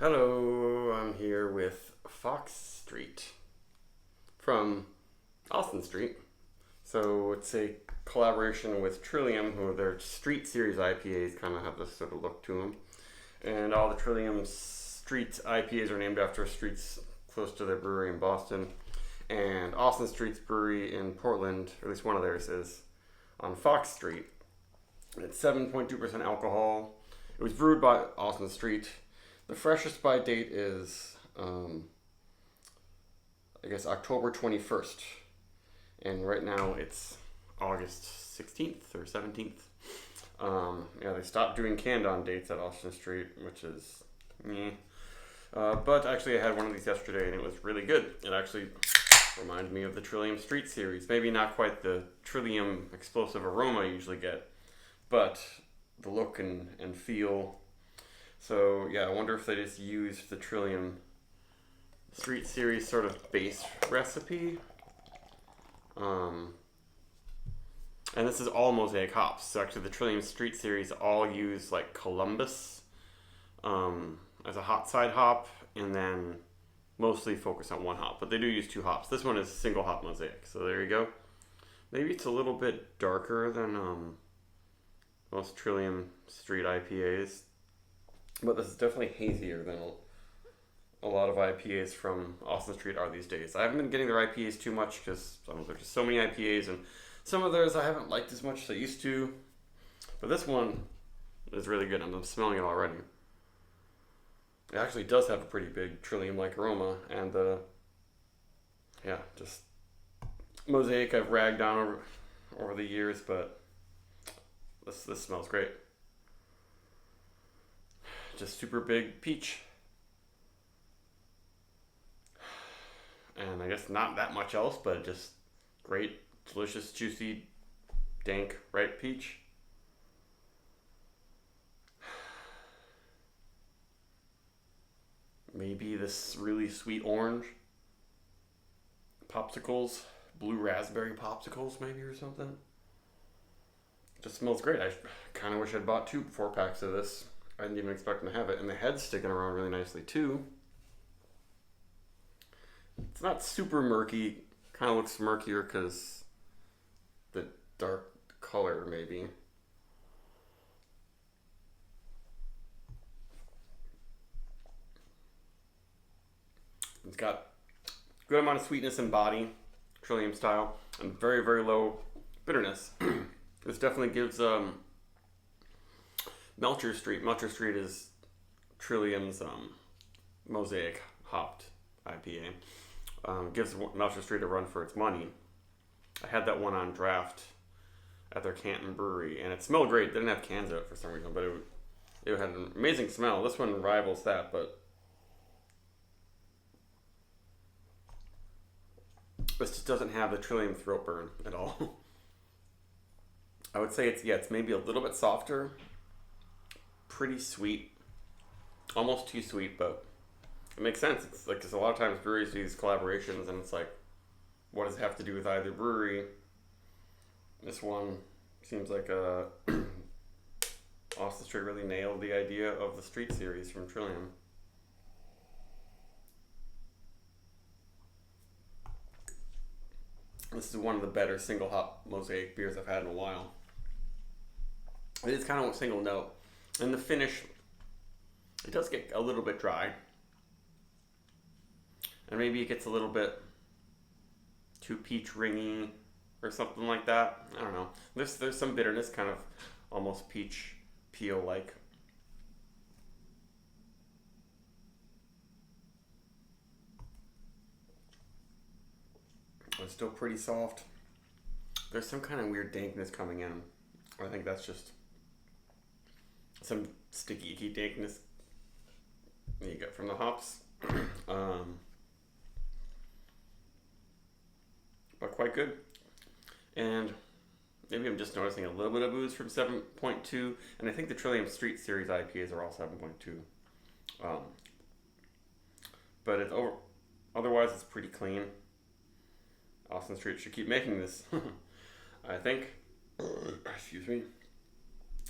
Hello, I'm here with Fox Street from Austin Street. So it's a collaboration with Trillium, who their Street Series IPAs kind of have this sort of look to them. And all the Trillium Street IPAs are named after streets close to their brewery in Boston. And Austin Street's brewery in Portland, or at least one of theirs, is on Fox Street. It's 7.2% alcohol. It was brewed by Austin Street. The freshest by date is, October 21st. And right now it's August 16th or 17th. They stopped doing canned on dates at Austin Street, which is meh. But actually, I had one of these yesterday and it was really good. It actually reminded me of the Trillium Street series. Maybe not quite the Trillium explosive aroma I usually get, but the look and feel. So yeah, I wonder if they just used the Trillium Street Series sort of base recipe. And this is all mosaic hops. So actually the Trillium Street Series all use like Columbus as a hot side hop, and then mostly focus on one hop. But they do use two hops. This one is single hop mosaic. So there you go. Maybe it's a little bit darker than most Trillium Street IPAs. But this is definitely hazier than a lot of IPAs from Austin Street are these days. I haven't been getting their IPAs too much because there's just so many IPAs, and some of theirs I haven't liked as much as I used to. But this one is really good. I'm smelling it already. It actually does have a pretty big Trillium-like aroma, and just mosaic I've ragged on over the years, but this smells great. Just super big peach. And I guess not that much else, but just great, delicious, juicy, dank, ripe peach. Maybe this really sweet orange. Popsicles, blue raspberry popsicles maybe or something. Just smells great. I kind of wish I'd bought 2 4-packs of this. I didn't even expect them to have it. And the head's sticking around really nicely too. It's not super murky. Kind of looks murkier because the dark color maybe. It's got a good amount of sweetness and body, Trillium style, and very, very low bitterness. This definitely gives Melcher Street. Melcher Street is Trillium's mosaic hopped IPA. Gives Melcher Street a run for its money. I had that one on draft at their Canton brewery, and it smelled great. They didn't have cans of it for some reason, but it had an amazing smell. This one rivals that, but this just doesn't have the Trillium throat burn at all. I would say it's maybe a little bit softer, pretty sweet, almost too sweet, but it makes sense. It's like, because a lot of times breweries do these collaborations, and it's like, what does it have to do with either brewery? This one seems like Austin Street really nailed the idea of the Street series from Trillium. This is one of the better single hop mosaic beers I've had in a while. It is kind of a single note. And the finish, it does get a little bit dry. And maybe it gets a little bit too peach ringy or something like that. I don't know. There's some bitterness, kind of almost peach peel like. It's still pretty soft. There's some kind of weird dankness coming in. I think that's just some sticky icky dankness that you get from the hops. But quite good. And maybe I'm just noticing a little bit of booze from 7.2, and I think the Trillium Street Series IPAs are all 7.2. But otherwise it's pretty clean. Austin Street should keep making this. I think. Excuse me.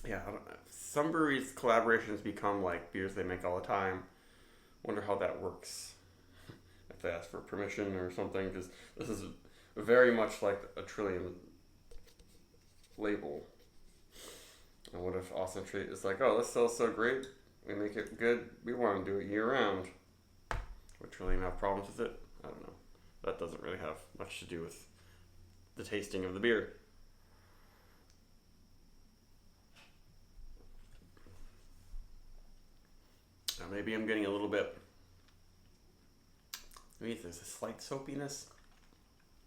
Yeah, I don't know. Some breweries' collaborations become like beers they make all the time. Wonder how that works. If they ask for permission or something, because this is very much like a Trillium label. And what if Awesome Treat is like, oh, this sells so great, we make it good, we want to do it year round. Would Trillium have problems with it? I don't know. That doesn't really have much to do with the tasting of the beer. Now maybe I'm getting a little bit, maybe there's a slight soapiness.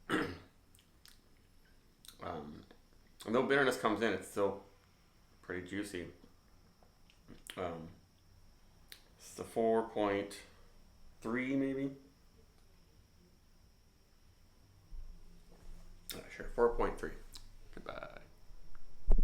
And though bitterness comes in, it's still pretty juicy. It's a 4.3 maybe. Sure, 4.3. Goodbye.